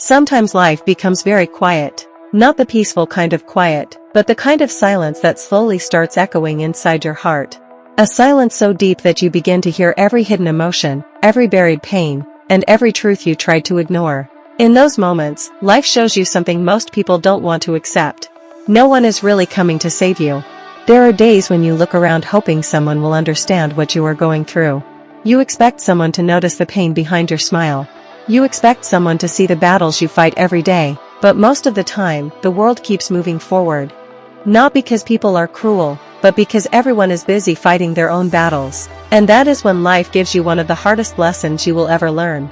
Sometimes life becomes very quiet. Not the peaceful kind of quiet, but the kind of silence that slowly starts echoing inside your heart. A silence so deep that you begin to hear every hidden emotion, every buried pain, and every truth you tried to ignore. In those moments, life shows you something most people don't want to accept. No one is really coming to save you. There are days when you look around hoping someone will understand what you are going through. You expect someone to notice the pain behind your smile. You expect someone to see the battles you fight every day, but most of the time, the world keeps moving forward. Not because people are cruel, but because everyone is busy fighting their own battles. And that is when life gives you one of the hardest lessons you will ever learn.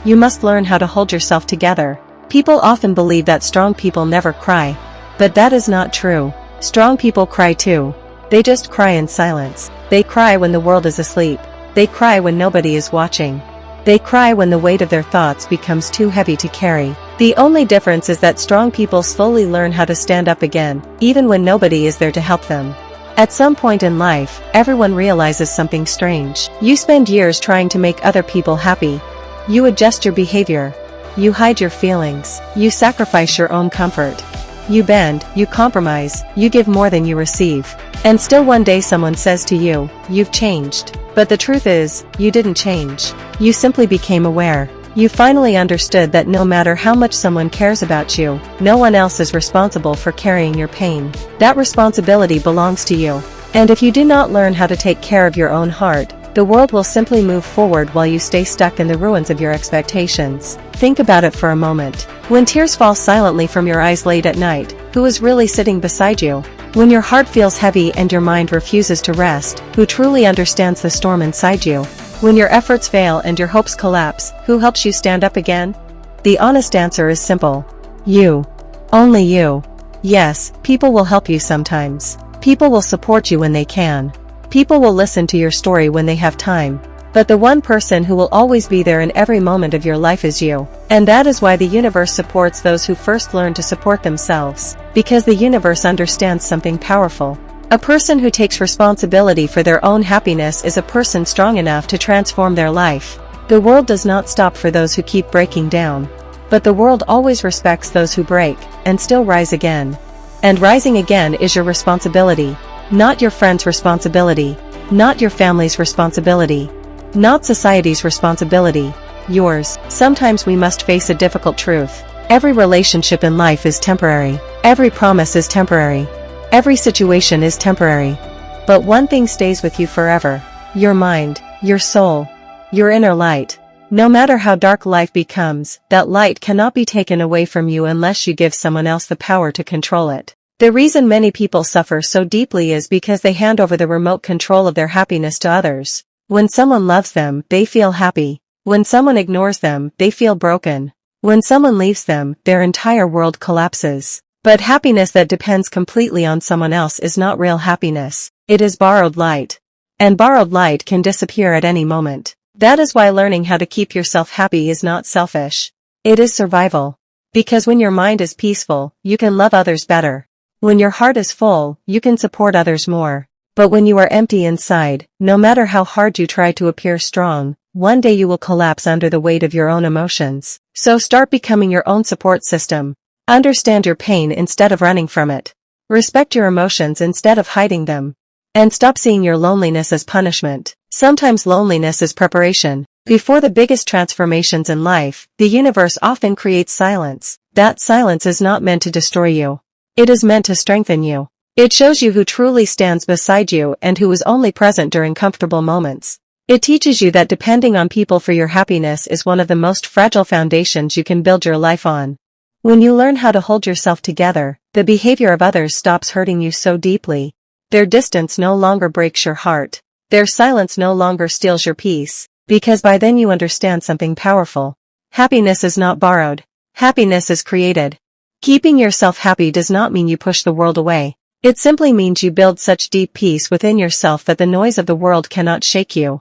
You must learn how to hold yourself together. People often believe that strong people never cry. But that is not true. Strong people cry too. They just cry in silence. They cry when the world is asleep. They cry when nobody is watching. They cry when the weight of their thoughts becomes too heavy to carry. The only difference is that strong people slowly learn how to stand up again, even when nobody is there to help them. At some point in life, everyone realizes something strange. You spend years trying to make other people happy. You adjust your behavior. You hide your feelings. You sacrifice your own comfort. You bend, you compromise, you give more than you receive. And still one day someone says to you, "You've changed." But the truth is, you didn't change. You simply became aware. You finally understood that no matter how much someone cares about you, no one else is responsible for carrying your pain. That responsibility belongs to you. And if you do not learn how to take care of your own heart, the world will simply move forward while you stay stuck in the ruins of your expectations. Think about it for a moment. When tears fall silently from your eyes late at night, who is really sitting beside you? When your heart feels heavy and your mind refuses to rest, who truly understands the storm inside you? When your efforts fail and your hopes collapse, who helps you stand up again? The honest answer is simple. You. Only you. Yes, people will help you sometimes. People will support you when they can. People will listen to your story when they have time. But the one person who will always be there in every moment of your life is you. And that is why the universe supports those who first learn to support themselves. Because the universe understands something powerful. A person who takes responsibility for their own happiness is a person strong enough to transform their life. The world does not stop for those who keep breaking down. But the world always respects those who break, and still rise again. And rising again is your responsibility. Not your friend's responsibility. Not your family's responsibility. Not society's responsibility. Yours. Sometimes we must face a difficult truth. Every relationship in life is temporary. Every promise is temporary. Every situation is temporary. But one thing stays with you forever. Your mind, your soul, your inner light. No matter how dark life becomes, that light cannot be taken away from you unless you give someone else the power to control it. The reason many people suffer so deeply is because they hand over the remote control of their happiness to others. When someone loves them, they feel happy. When someone ignores them, they feel broken. When someone leaves them, their entire world collapses. But happiness that depends completely on someone else is not real happiness. It is borrowed light. And borrowed light can disappear at any moment. That is why learning how to keep yourself happy is not selfish. It is survival. Because when your mind is peaceful, you can love others better. When your heart is full, you can support others more. But when you are empty inside, no matter how hard you try to appear strong, one day you will collapse under the weight of your own emotions. So start becoming your own support system. Understand your pain instead of running from it. Respect your emotions instead of hiding them. And stop seeing your loneliness as punishment. Sometimes loneliness is preparation. Before the biggest transformations in life, the universe often creates silence. That silence is not meant to destroy you. It is meant to strengthen you. It shows you who truly stands beside you and who is only present during comfortable moments. It teaches you that depending on people for your happiness is one of the most fragile foundations you can build your life on. When you learn how to hold yourself together, the behavior of others stops hurting you so deeply. Their distance no longer breaks your heart. Their silence no longer steals your peace, because by then you understand something powerful. Happiness is not borrowed. Happiness is created. Keeping yourself happy does not mean you push the world away. It simply means you build such deep peace within yourself that the noise of the world cannot shake you.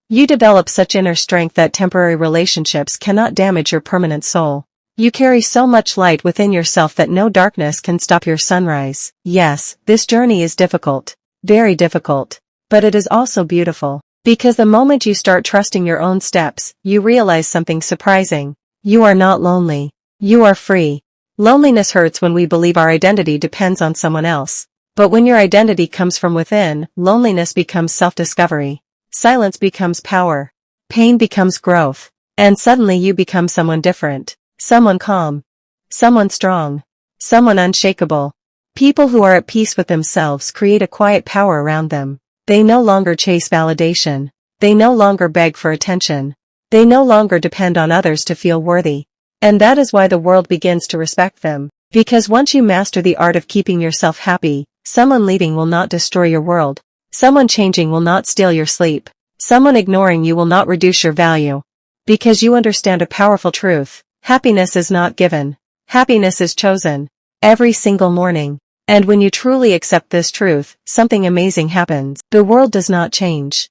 You develop such inner strength that temporary relationships cannot damage your permanent soul. You carry so much light within yourself that no darkness can stop your sunrise. Yes, this journey is difficult. Very difficult. But it is also beautiful. Because the moment you start trusting your own steps, you realize something surprising. You are not lonely. You are free. Loneliness hurts when we believe our identity depends on someone else. But when your identity comes from within, loneliness becomes self-discovery. Silence becomes power. Pain becomes growth. And suddenly you become someone different. Someone calm. Someone strong. Someone unshakable. People who are at peace with themselves create a quiet power around them. They no longer chase validation. They no longer beg for attention. They no longer depend on others to feel worthy. And that is why the world begins to respect them. Because once you master the art of keeping yourself happy, someone leaving will not destroy your world. Someone changing will not steal your sleep. Someone ignoring you will not reduce your value. Because you understand a powerful truth. Happiness is not given. Happiness is chosen. Every single morning. And when you truly accept this truth, something amazing happens. The world does not change.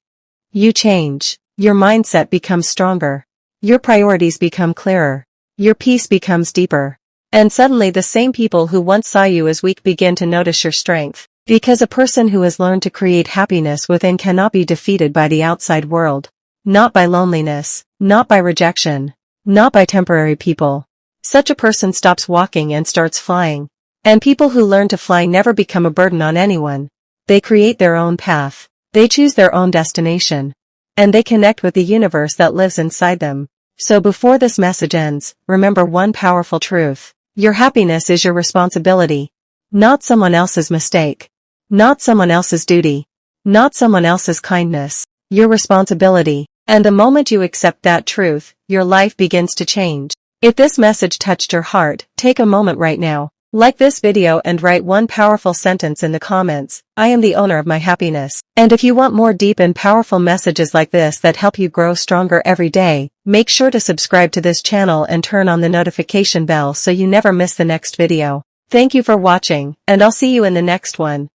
You change. Your mindset becomes stronger. Your priorities become clearer. Your peace becomes deeper. And suddenly the same people who once saw you as weak begin to notice your strength. Because a person who has learned to create happiness within cannot be defeated by the outside world. Not by loneliness. Not by rejection. Not by temporary people. Such a person stops walking and starts flying. And people who learn to fly never become a burden on anyone. They create their own path. They choose their own destination. And they connect with the universe that lives inside them. So before this message ends, remember one powerful truth. Your happiness is your responsibility. Not someone else's mistake. Not someone else's duty. Not someone else's kindness. Your responsibility. And the moment you accept that truth, your life begins to change. If this message touched your heart, take a moment right now. Like this video and write one powerful sentence in the comments. I am the owner of my happiness. And if you want more deep and powerful messages like this that help you grow stronger every day, make sure to subscribe to this channel and turn on the notification bell so you never miss the next video. Thank you for watching, and I'll see you in the next one.